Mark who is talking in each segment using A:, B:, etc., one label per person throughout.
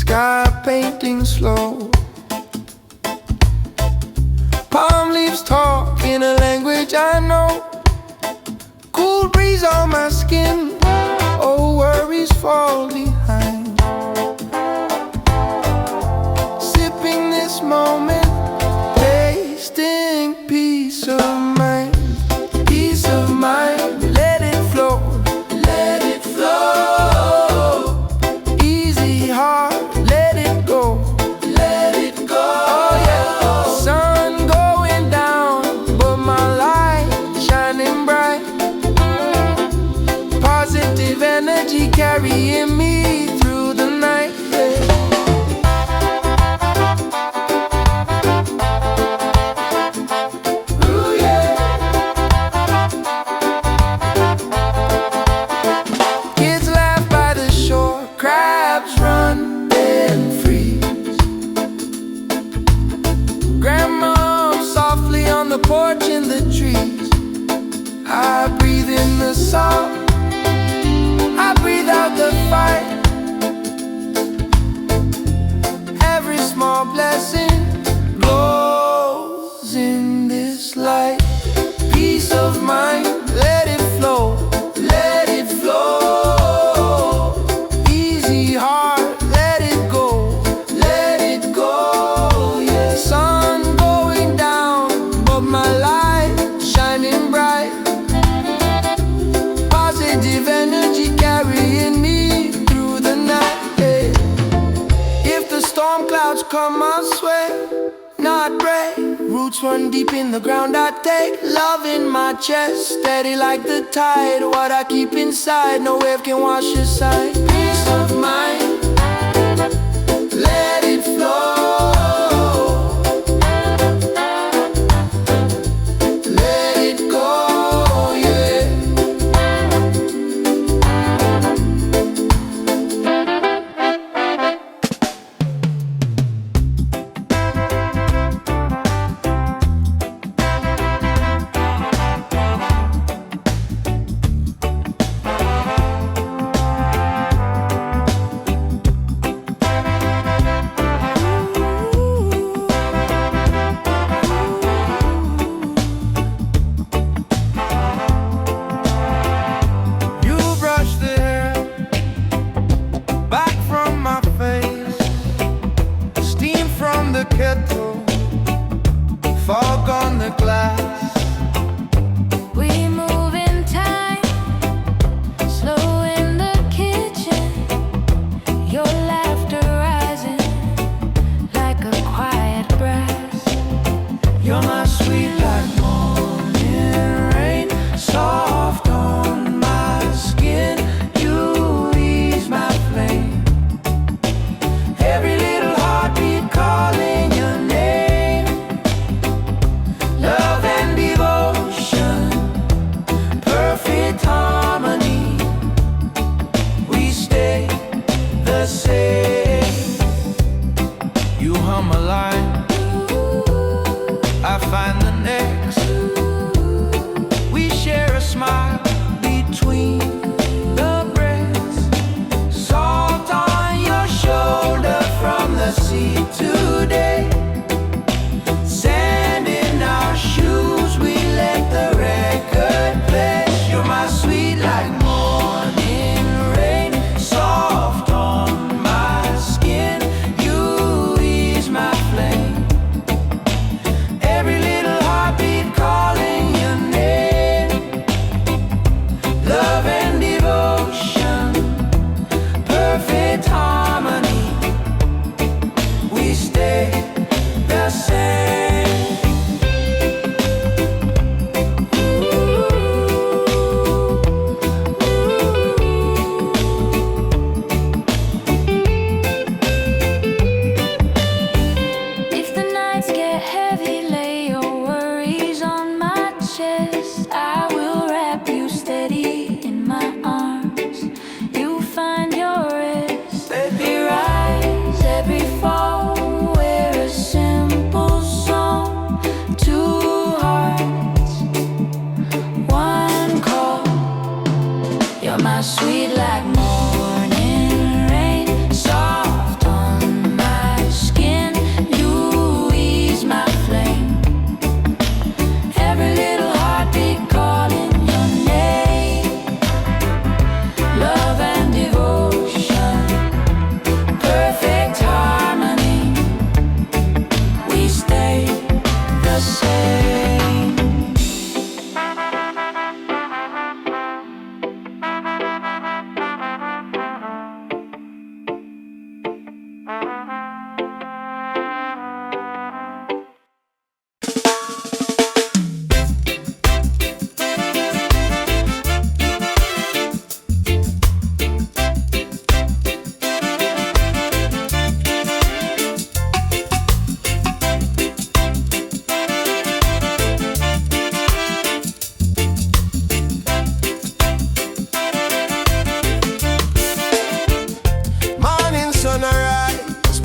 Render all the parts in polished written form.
A: sky painting slow. Palm leaves talk in a language I know. Cool breeze on my skin, oh worries fall behind. Sipping this moment, tasting peace of mind. Peace of mind, let it flow, let it flow. Easy heart, let it go, let it go. Oh yeah, sun going down, but my light shining bright. Positive energy carrying me through the night. Ooh, yeah. Kids laugh by the shore, crabs run and freeze. Grandma softly on the porch in the trees. I breathe in the song, I breathe out the fight. Every small blessing glows in this light. Peace of mind, let it flow, let it flow. Easy heart, let it go, let it go. Yeah, sun going down, but my light shining bright. Positive energy carrying me through the night. Yeah. If the storm clouds come my way, not break. Roots run deep in the ground, I take love in my chest, steady like the tide. What I keep inside, no wave can wash aside. Peace of mind, let it flow. Let it go, yeah. You brush the hair back from my face, steam from the kettle, fog on the glass.
B: We move in time, slow in the kitchen. Your laughter rising like a quiet brass.
A: You're my sweet like morning rain, soft on my skin. You ease my flame. Every little heartbeat calling your name. Love and devotion, perfect harmony. We stay the same. You hum a line, I find the next. We share a smile between the breaths. Salt on your shoulder from the sea today. Sand in our shoes, we let the record play. You're my sweet like morning rain, soft on my skin. You ease my flame.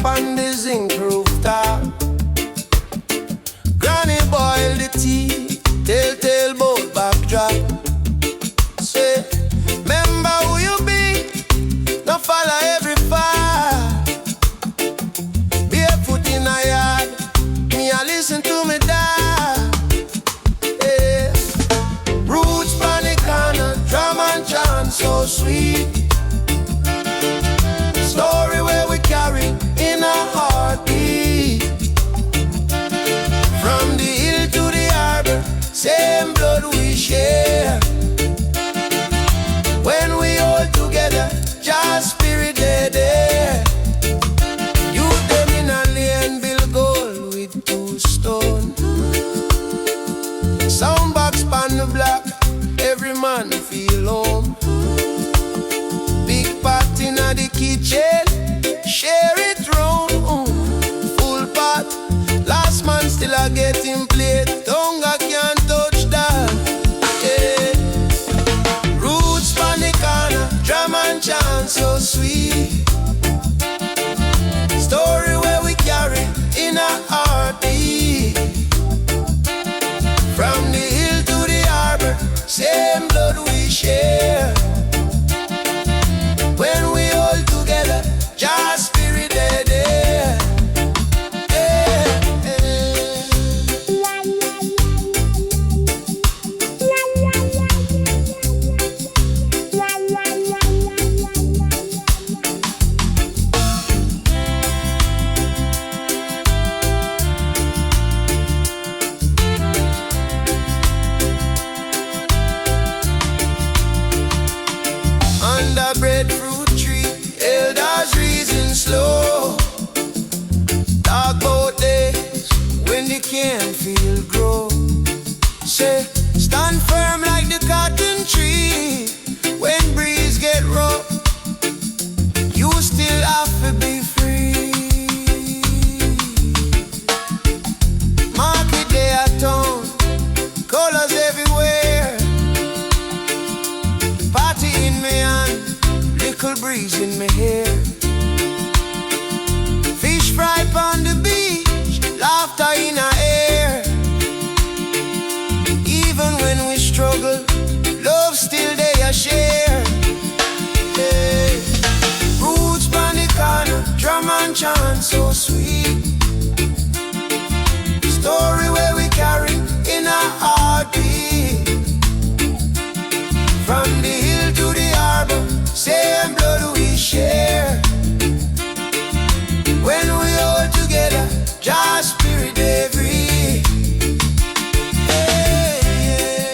A: on the zinc rooftop. Granny boil the tea, telltale boat backdrop. Say, remember who you be, don't follow every fire. Barefoot in a yard, me a listen to me dad. Yeah. Roots pan the corner, drum and chant so sweet. Story where we carry in a heartbeat. From the hill to the harbor, same blood we share. When we all together, just spirit they there. Youth them in a lane, build gold with 2 stone. Soundbox pan the block, every man feel home. Big pot in the kitchen, share it round. Full pot, last man still a getting plate. Tonga can't touch that. Yeah. Roots pan the corner, drum and chant so sweet. Story where we carry in a heartbeat. From the hill to the harbor, same blood we share. When we all together, just spirit they there. Under breadfruit tree, elders reason slow. Talk about days when they can't feel grow. Say, stand firm like the cotton tree. When breeze get rough, you still have to be free. Market day at town, colors everywhere. Party in me hand, little breeze in my hair. Fish fry on the beach, laughter in our air. Even when we struggle, love still they a share. Hey. Roots on the corner, drum and chant so sweet. Story where we carry in our heartbeat. From the hill to the harbor, same blood we share. When we all together, just spirit every. Yeah, yeah.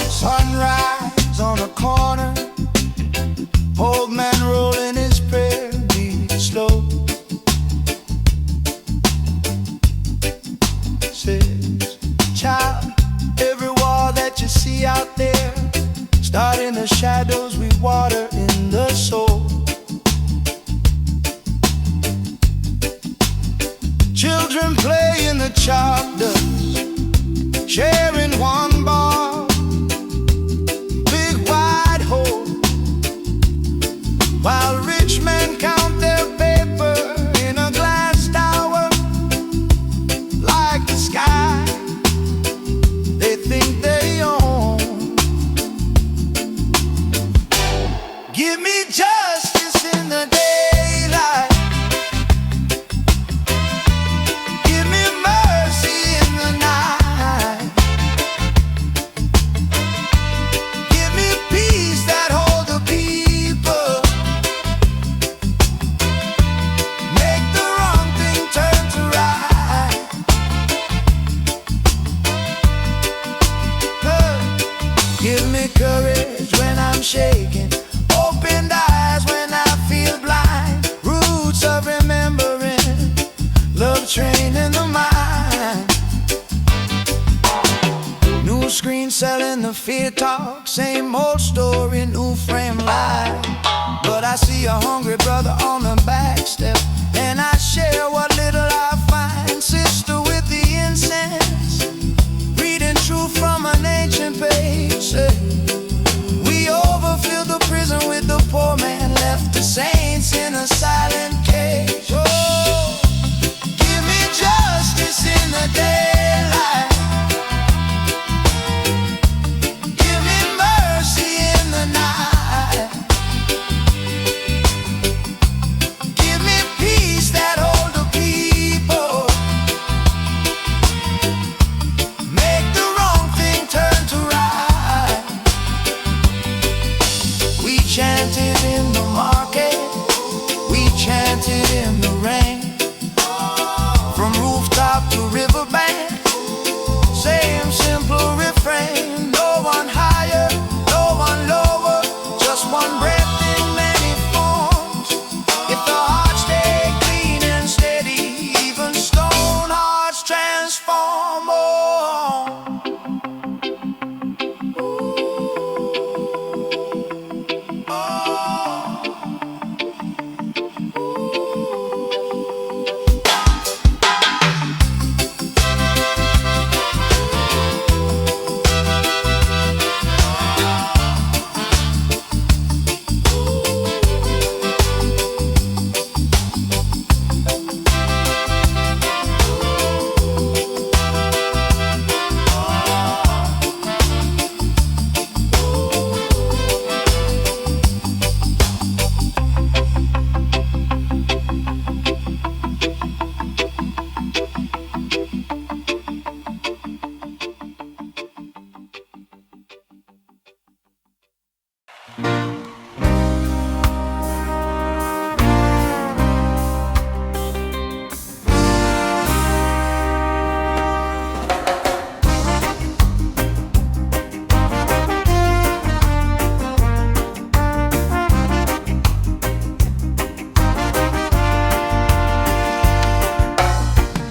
A: Sunrise on a corner, old man rolling his prayer, beat slow. Says, child, every wall that you see out there, start in the shadows, we water in the soul. Children play in the chalk dust, sharing one ball, big wide hole, while rich men count their paper in a glass tower. Like the sky, they think they own. Give me justice in the daylight. Give me mercy in the night. Give me peace that hold the Same old story, new frame light. But I see a hungry brother on the back step, and I share what little I find. Sister with the incense, reading truth from an ancient page. Say, we overfill the prison with the poor man, left the saints in a silent cage. Oh, give me justice in the daylight. Give me mercy in the night. Give me peace that hold the people. Make the wrong thing turn to right. We chanted in the market, we chanted in the rain, from rooftop to riverbank, same simple refrain. No one higher, no one lower, just one breath in many forms. If the heart stay clean and steady, even stone hearts transform.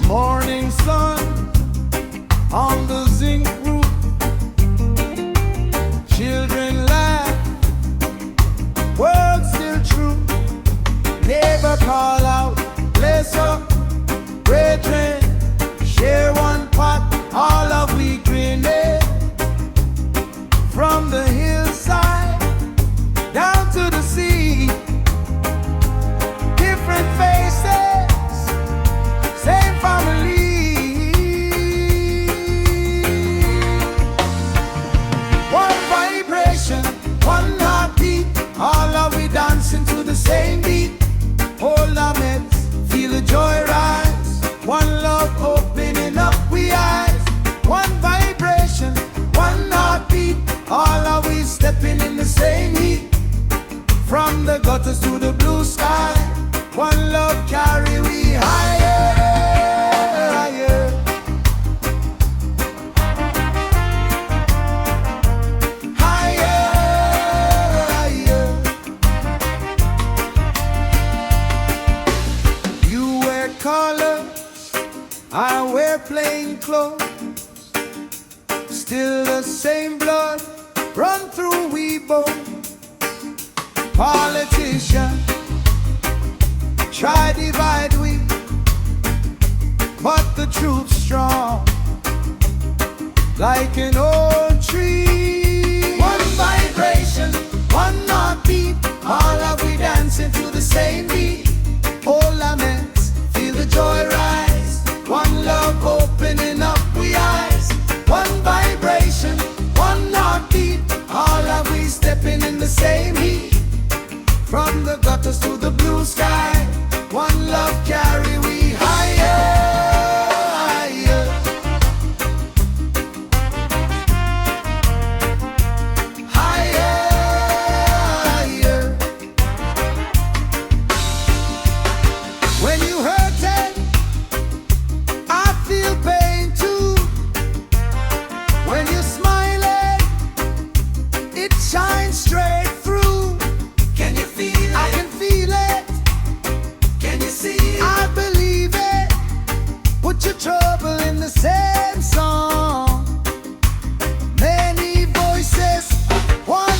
A: Morning sun on the zinc roof, children laugh, words still true. Neighbor call out, bless up, brethren, share one pot, all of we grinning. From the hillside down to the sea, different faces, same family. One vibration, one heartbeat, all of we dancing to the same beat. Hold our heads, feel the joy rise. One love opening up we eyes. One vibration, one heartbeat, all of we stepping in the same heat. From the gutters to the blue sky, one love carry we higher, higher. Higher, higher. You wear colors, I wear plain clothes. Still the same blood run through we both. Politician try divide we, but the truth's strong, like an old tree. One vibration, one heartbeat, all of we dancing to the same beat. All laments, feel the joy rise. One love opening up we eyes. One vibration, one heartbeat, all of we stepping in the same heat. From the gutters to the blue sky, one love carry we higher, higher. Higher, higher. When you hurting, I feel pain too. When you're smiling, it shines straight through. Can you feel it? I can feel it. Can you see it? I believe it. Put your trouble in the same song. Many voices, one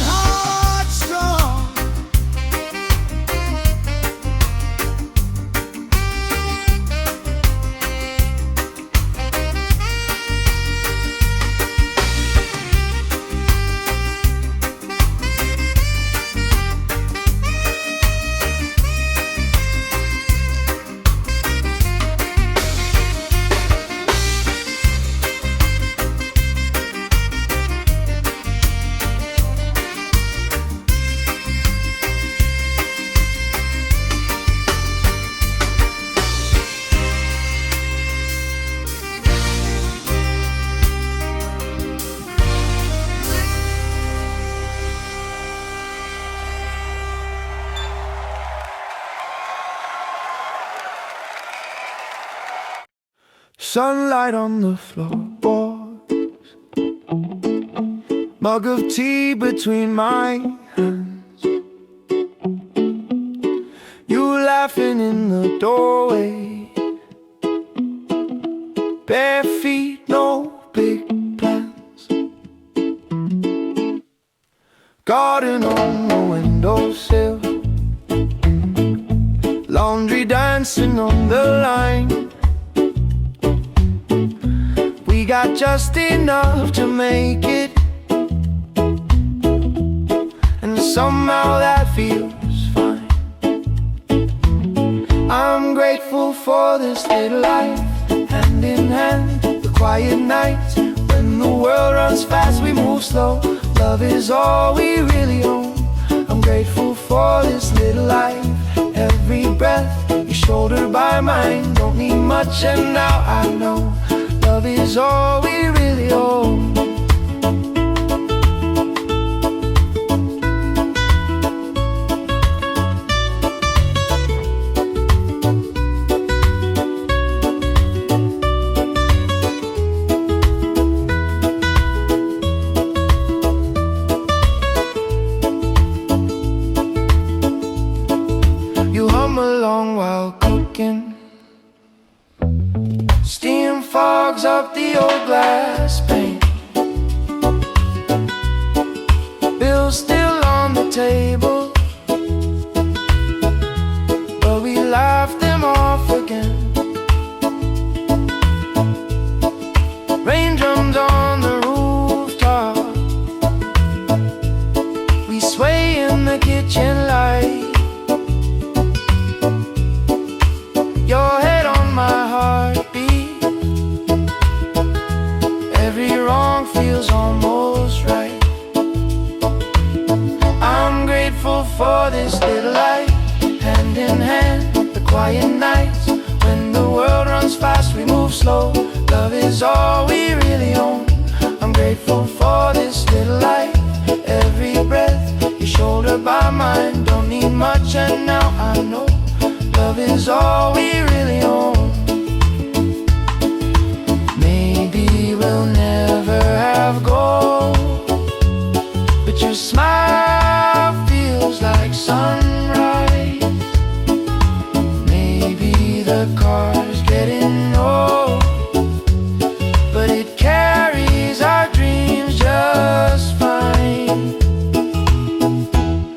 A: sunlight on the floorboards, mug of tea between my hands, you laughing in the doorway, bare feet, no big plans, garden on the windowsill, laundry dancing on the line. We got just enough to make it, and somehow that feels fine. I'm grateful for this little life, hand in hand, the quiet nights. When the world runs fast, we move slow. Love is all we really own. I'm grateful for this little life, every breath, your shoulder by mine. Don't need much and now I know love is all we really own. You hum along while cooking, steam fogs up the old glass pane, bills still on the table, but we laugh them off again. Rain drums on the rooftop, we sway in the kitchen light. Your head on my heartbeat, every wrong feels almost right. I'm grateful for this little life, hand in hand, the quiet nights. When the world runs fast, we move slow. Love is all we really own. I'm grateful for this little life, every breath, your shoulder by mine. Don't need much and now I know love is all we really own. Maybe we'll never have gold, but your smile feels like sunrise. Maybe the car's getting old, but it carries our dreams just fine.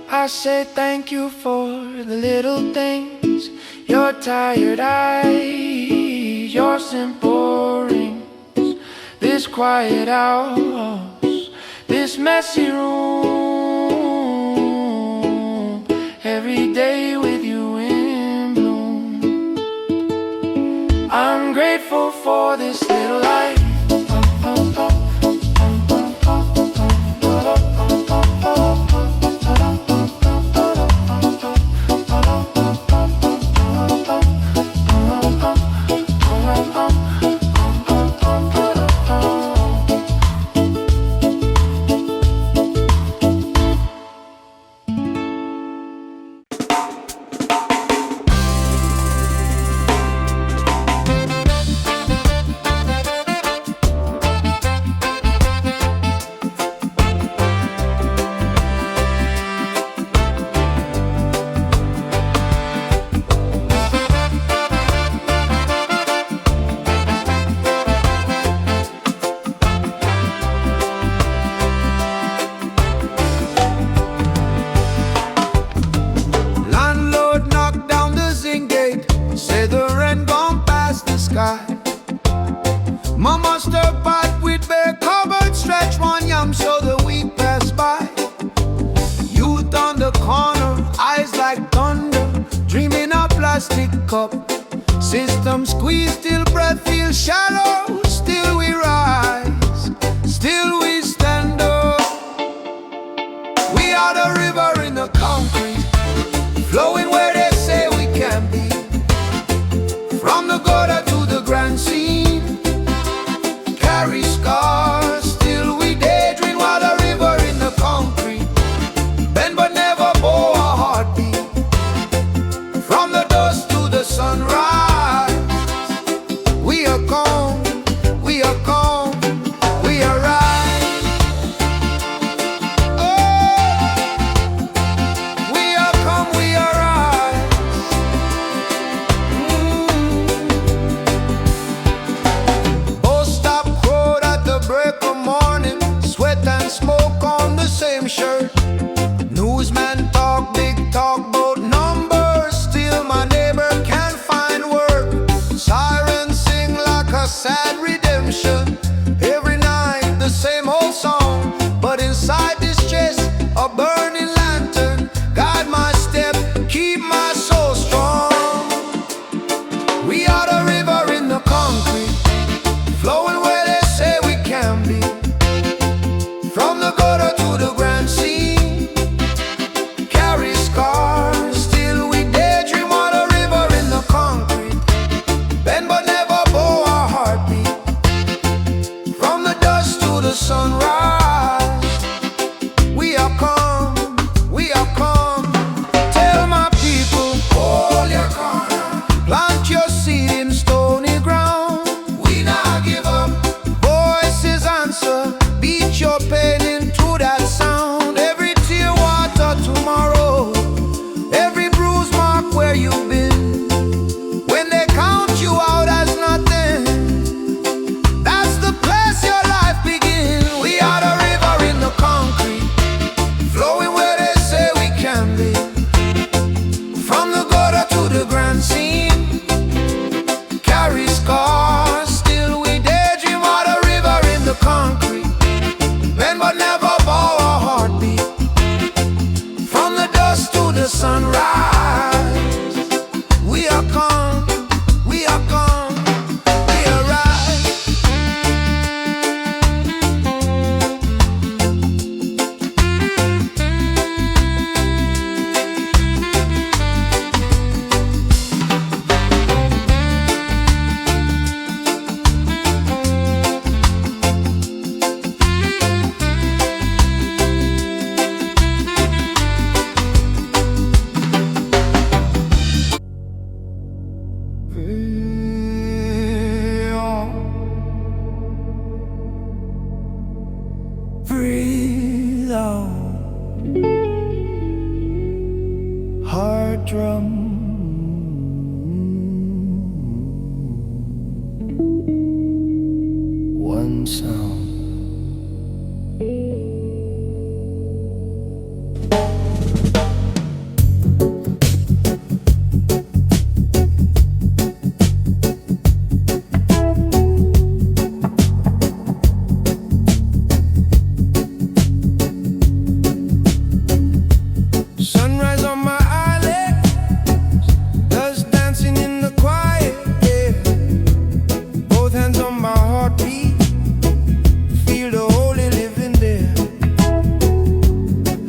A: I say thank you for the little things, your tired eyes, your simple rings, this quiet house, this messy room, every day with you in bloom. I'm grateful for this little life. Mama stir pot with bare cupboard, stretch one yam so the week pass by. Youth on the corner, eyes like thunder, dreaming a plastic cup. System squeeze till breath feels shallow. Still we rise, still we stand up. We are the river in the concrete, flowing where they say we can be. From the gutter to the grand scene, carry scars, still we daydream while the river in the concrete. Bend but never bow a heartbeat. From the dust to the sunrise, we are gone. drum. One sound. Sunrise on my eyelids, dust dancing in the quiet air. Both hands on my heartbeat, feel the holy living there.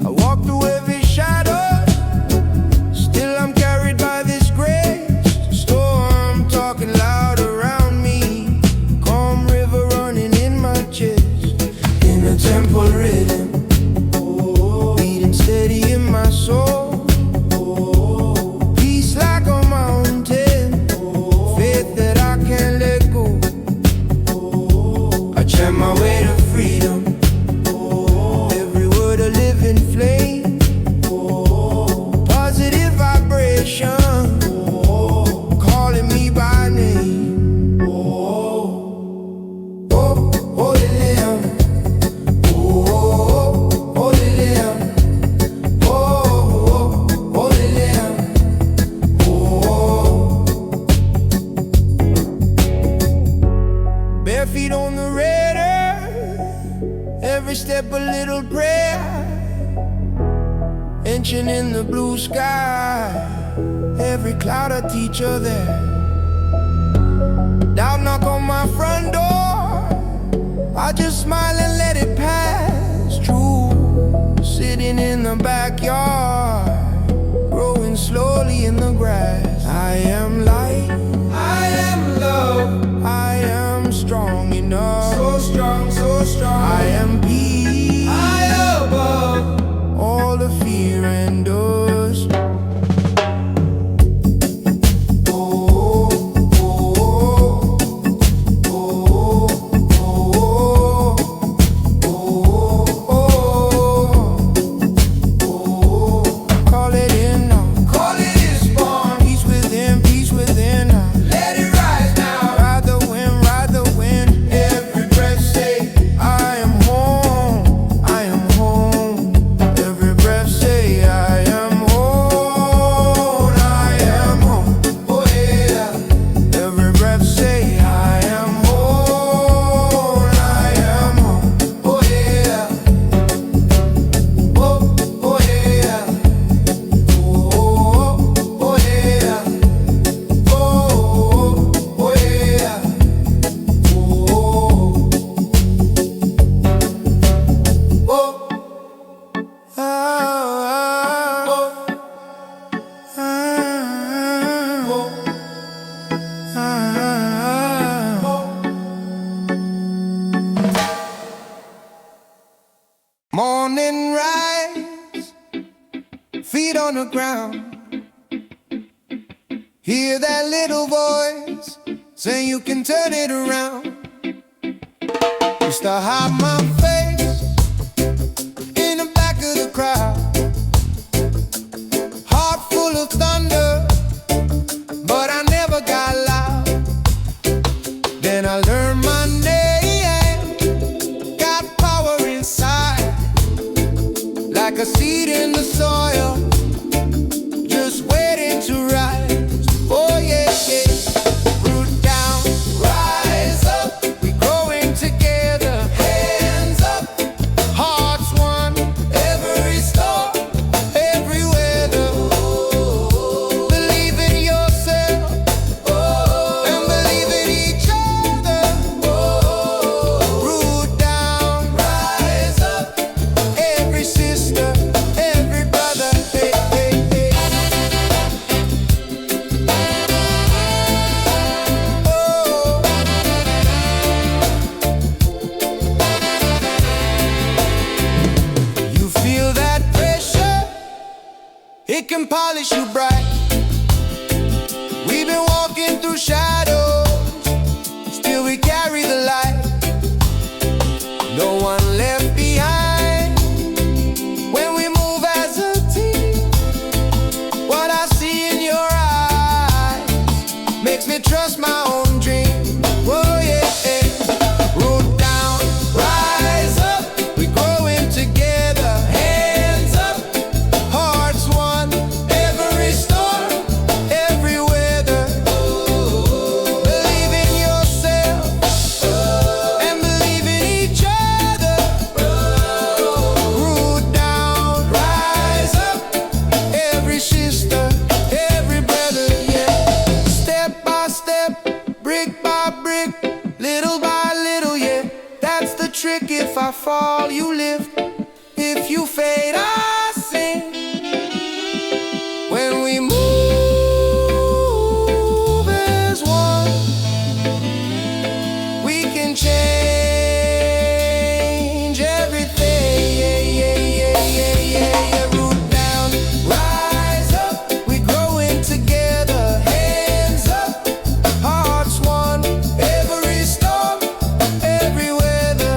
A: I walk through every shadow, still I'm carried by this grace. Storm talking loud around me, calm river running in my chest. In a temple rhythm, beating steady in my soul. Peace like a mountain, faith that I can't let go. I chant my way to freedom, every word a living flame. Positive vibration, calling me by name. Oh, holy Lamb. Oh, holy Lamb. Holy Lamb. Bare feet on the red earth, every step a little prayer. Inching in the blue sky, every cloud a teacher there. Doubt knock on my front door, I just smile and let it pass. True, sitting in the backyard, growing slowly in the grass. I am light, I am love, I am strong enough. So strong, so strong. I am peace, I above all the fear and dust. Call it in now. Call it is born. Peace within, peace within now. Let it rise now. Ride the wind, ride the wind. Every breath say, I am home, I am home. Every breath say, I am home, I am home. Oh yeah. Every breath say, I am home, I am home. Oh yeah. Oh yeah. Oh yeah. Oh yeah. Morning rise, feet on the ground. Hear that little voice saying you can turn it around. Used to hide my face in the back of the crowd, heart full of thunder, but I never got loud. Then I learned my name, got power inside, like a seed in the soil, just waiting to rise. Oh yeah, yeah. Root down, rise up, we growing together. Hands up, hearts one, every storm, every weather. Believe in yourself, and believe in each other. Root down, rise up, every sister, every brother. Hey, hey, hey. You feel that pressure, it can polish you bright. We've been walking through shadows, still we carry the light. No one left behind when we move as a team. What I see fall, you lift. If you fade, I sing. When we move as one, we can change everything. Yeah, yeah, yeah, yeah, yeah, yeah. Root down, rise up. We growing together. Hands up, hearts one. Every storm, every weather.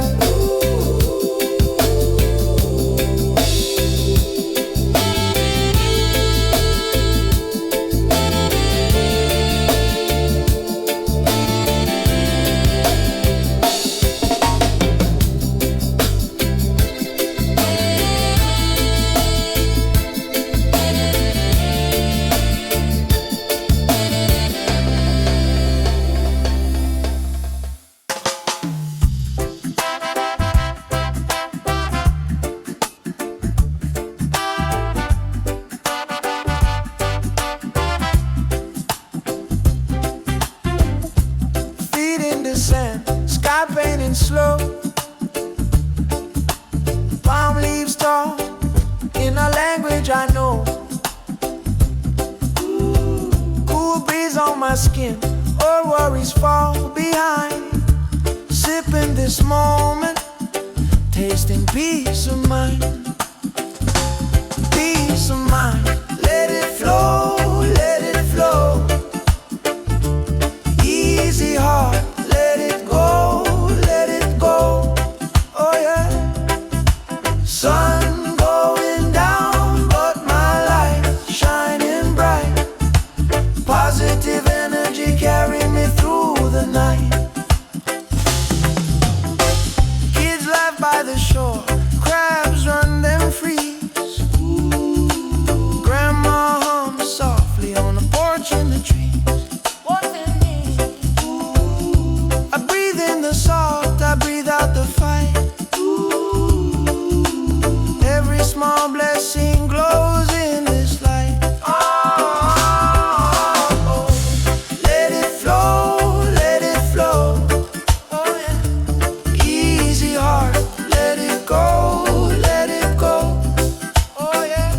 A: Feet in the sand, sky painting slow. Palm leaves tall, in a language I know. Cool breeze on my skin, all worries fall behind. Sipping this moment, tasting peace of mind. Peace of mind, let it flow, let it flow. Easy heart, let it go, let it go. Oh yeah. Sun going down, but my light shining bright. Positive energy carry me through the night. Kids laugh by the shore, crabs run them freeze. Grandma hums softly on the porch in the trees. I breathe in the salt, I breathe out the fight. Every small blessing glows in this light. Oh, let it flow, let it flow. Oh yeah. Easy heart, let it go, let it go. Oh yeah,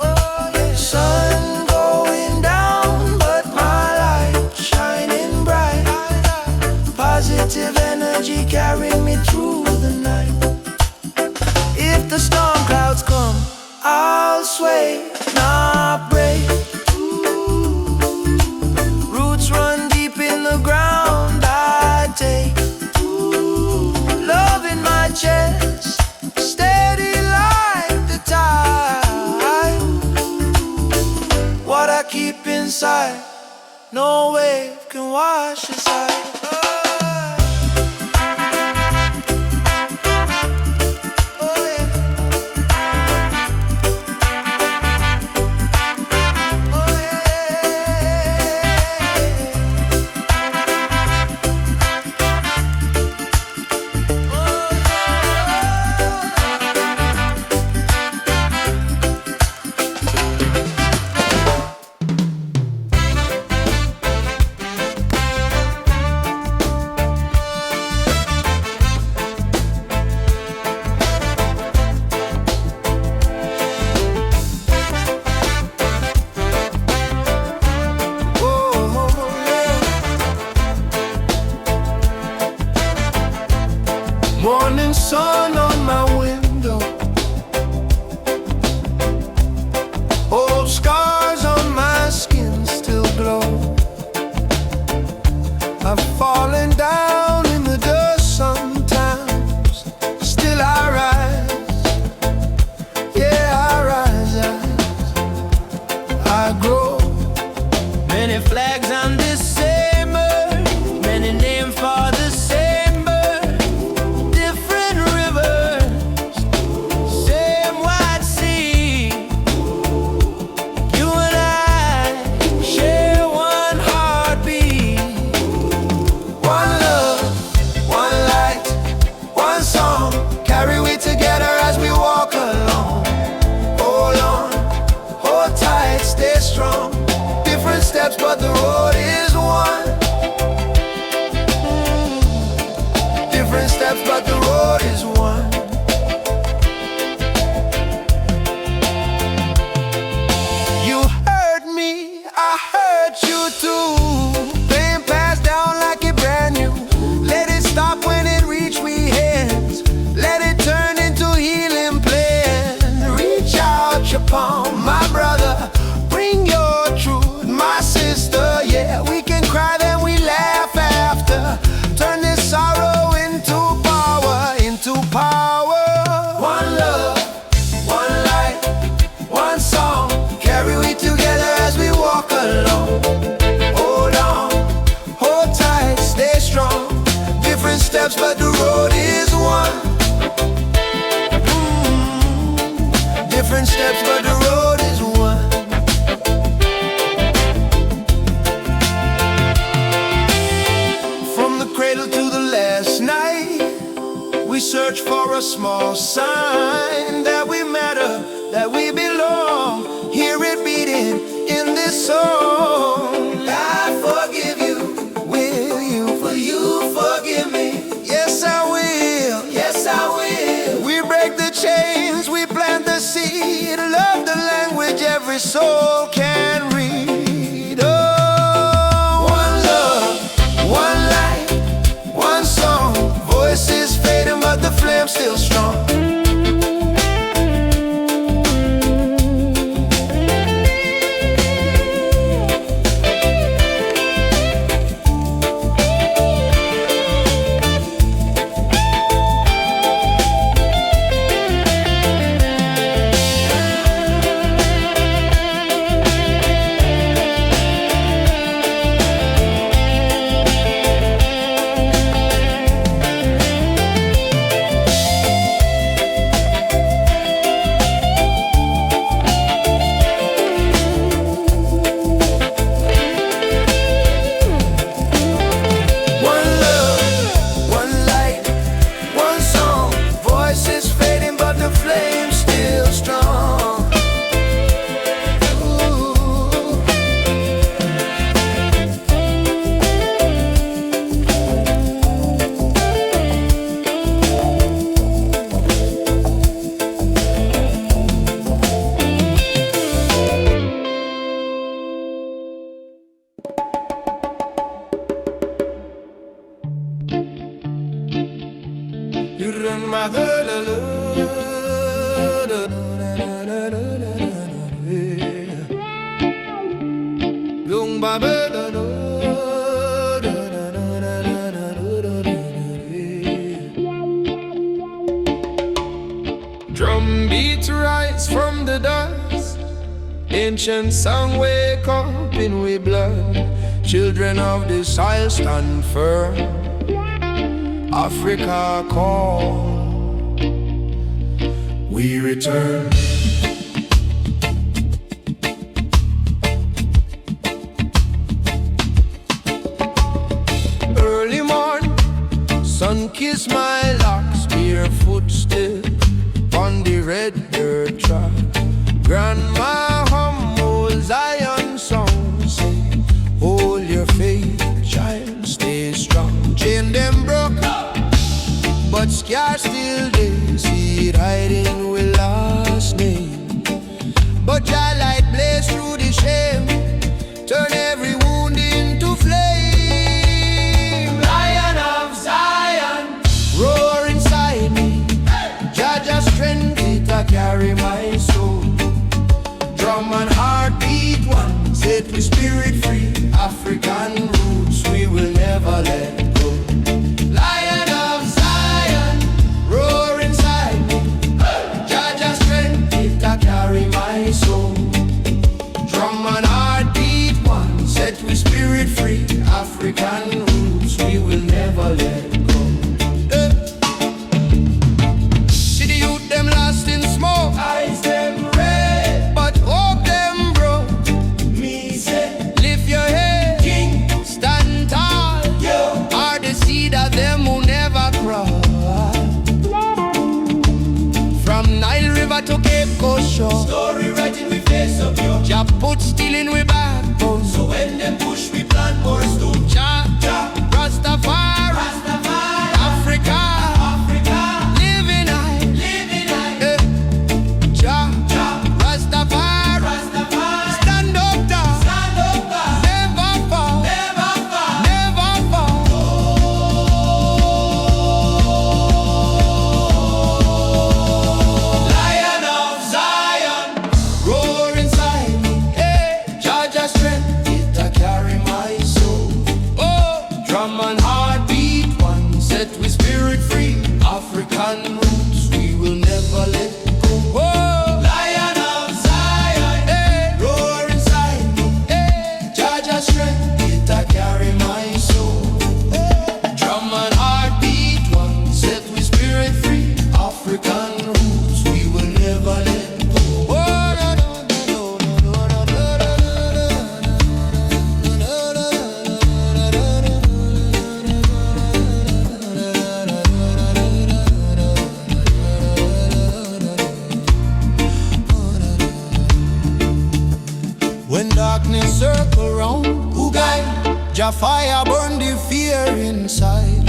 A: oh yeah. Sun going down, but my light shining bright. Positive energy carry me through the night. If the storm clouds come, I'll sway, not break. Roots run deep in the ground, I take. Love in my chest, steady like the tide. What I keep inside, no wave can wash aside. Oh yeah. Oh yeah. my brother, bring your truth, my sister. Yeah, we can cry, then we laugh after. Turn this sorrow into power, into power. One love, one light, one song. Carry we together as we walk along. Hold on, hold tight, stay strong. Different steps, but the road is one. Different steps, but the road is one. From the cradle to the last night, we search for a small sign that we matter, that we belong. Hear it beating in this song. I forgive you, will you? For you forgive me. Yes, I will. Yes, I will. We break the chains, we plant the seed. Love the language every soul can read. Oh, one love, one light, one song. Voices fading, but the flame still strong.
C: Drum beats rise from the dust. Ancient song wake up in we blood. Children of the soil stand firm. Africa call, we return. Early morn, sun kiss my locks, barefoot still on the red dirt track. Grandma hum old Zion songs, say, hold your faith, child, stay strong. Chain them broke, but scars still there. See it hiding with last name. But your light blaze through the shame, turn every wound into flame. Lion of Zion, roar inside me. Jaja strength, it a carry my soul. Drum and heartbeat one, set we spirit free. African roots we will never let go. Lion of Zion, roar inside me. Jaja strength, it a carry my soul. Drum and heartbeat one, set we spirit free. African roots we will never let go. See the youth them lost in smoke, eyes them red, but hope them broke. Me say, lift your head, king, stand tall. Yo, are the seed of them who never crawl. From Nile River to Cape Coast shore, story writing we face up yo. Jah put steel in we backbone, so when them push we plant more stone. Jah, Jah, Rastafari, Rastafari, Africa, Africa, living high, living high. Jah, Jah, Rastafari, Rastafari, stand up tall, never fall, never fall, never fall. Lion of Zion, roar circle round. Who guide? Jah fire burn the fear inside.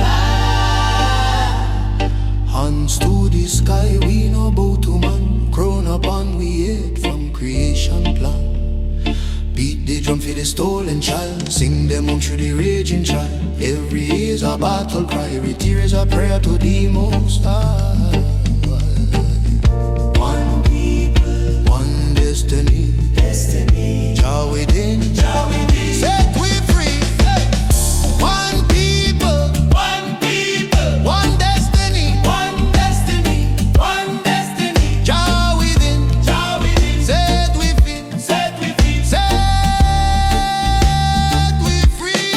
C: Hands to the sky, we no bow to man. Crown upon we head from creation plan. Beat the drum for the stolen child. Sing them on through the raging child. Every is a battle cry, every tear is a prayer to the Most High. One people, one destiny. Jah within, set we free. One people, one people, one destiny, one destiny, one destiny. Jah within, set we free, set we free, set we free.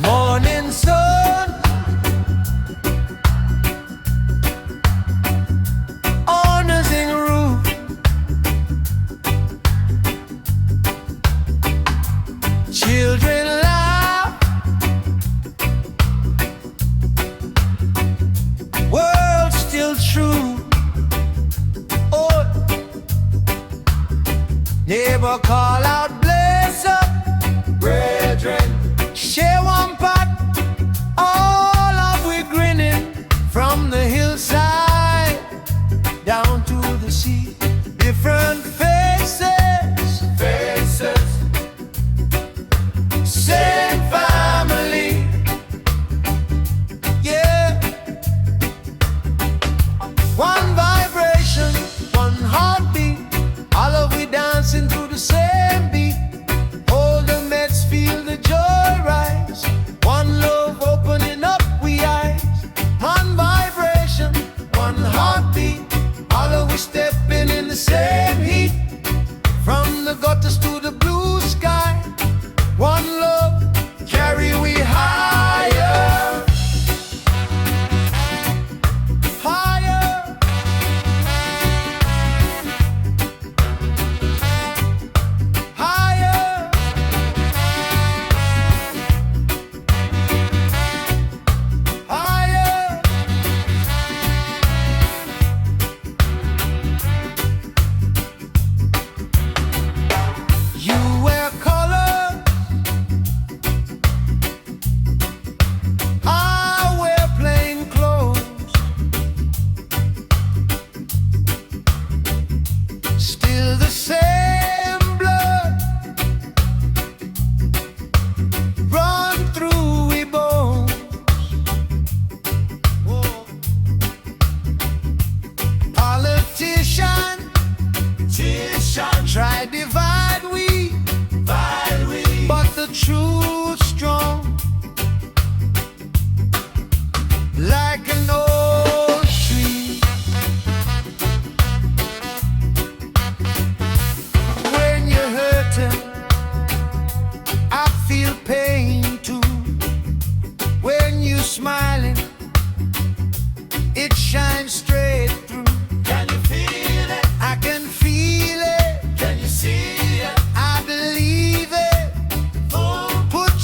C: Morning sun on the zinc roof. Children laugh. World still true. Oh, neighbor call out, blaze up, brethren. Share one pot, all of we grinning. From the hillside down to the sea. Different faces, same family. Yeah. One vibration, one heartbeat. All of we dancing to the same beat. Hold the meds, feel the joy rise. One love opening up we eyes. One vibration, one heartbeat. All of we stepping in the same heat. From the gutters to the blue sky. One love, carry we higher. Higher. Higher. Higher. You wear color, I wear plain clothes. Still the same blood run through we bones. Whoa. Politician, try divide we, but the truth strong. Like an old tree. When you're hurting, I feel pain too. When you're smiling, it shines straight through. Can you feel it? I can feel it. Can you see it? I believe it. Oh, put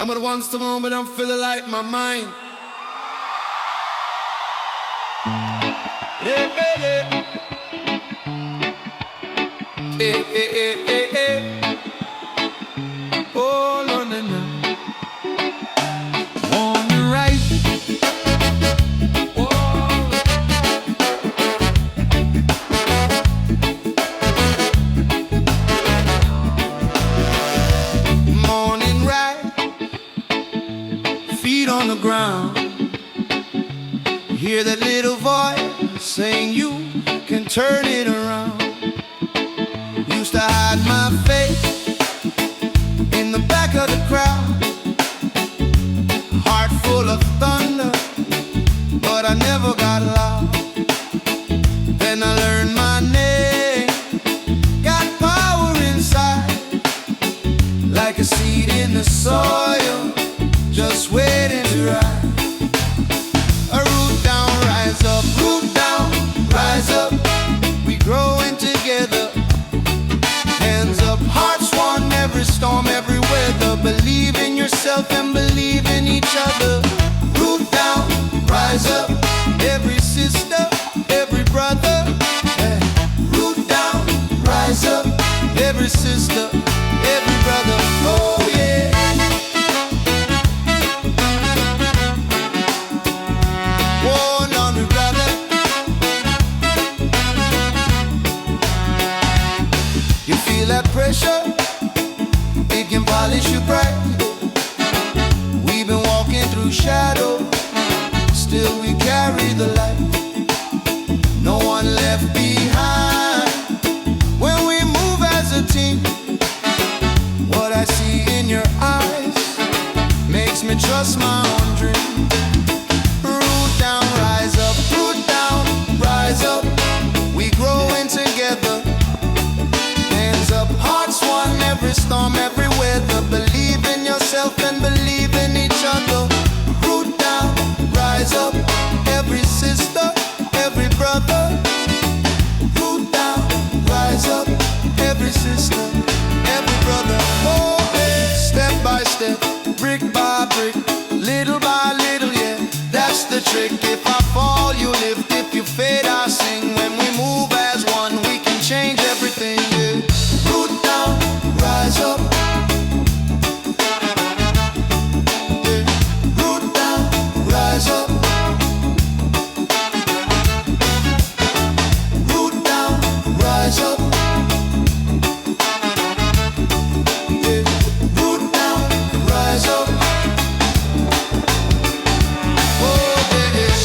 C: I'm at once the moment I'm feeling like my mind. Yeah, yeah, yeah. Eh, eh, eh, eh, eh. Oh, no, no, no. Wanna rise. Morning ride, feet on the ground. Hear that little voice saying you can turn it around. Used to hide my face in the back of the crowd, heart full of thunder, but I never got loud. Then I learned my name, got power inside, like a seed in the soil, just waiting to rise. A root down, rise up, root down, rise up. We growing together. Hands up, hearts one, every storm, every weather. Believe in yourself and believe in each other. Root down, rise up, every sister, every brother. Hey. Root down, rise up, every sister, every brother. Oh yeah. One on the brother. You feel that pressure? It can polish you bright. We've been walking through shadow, still we carry the light. No one left behind when we move as a team. What I see in your eyes makes me trust my own dream. Root down, rise up, root down, rise up. We growing together. Hands up, hearts one, every storm, every weather. Believe in yourself and believe in each other. Root down, rise up, every sister, every brother. Root down, rise up, every sister, every brother. Oh, yeah. Step by step, brick by brick, little by little, yeah, that's the trick. If I fall, you lift. If you fade, I sing. When we move as one, we can change everything, yeah. Root down, rise up. Yeah. Root down, rise up. Root down, rise up. Yeah. Root down, rise up. Oh, yeah, yeah.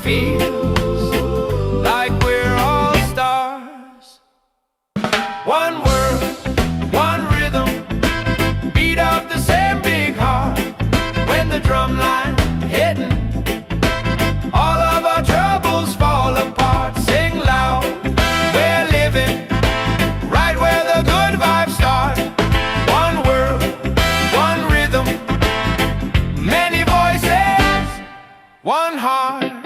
C: feels like we're all stars. One world, one rhythm, beat of the same big heart. When the drum line hitting, all of our troubles fall apart. Sing loud, we're living right where the good vibes start. One world, one rhythm, many voices, one heart.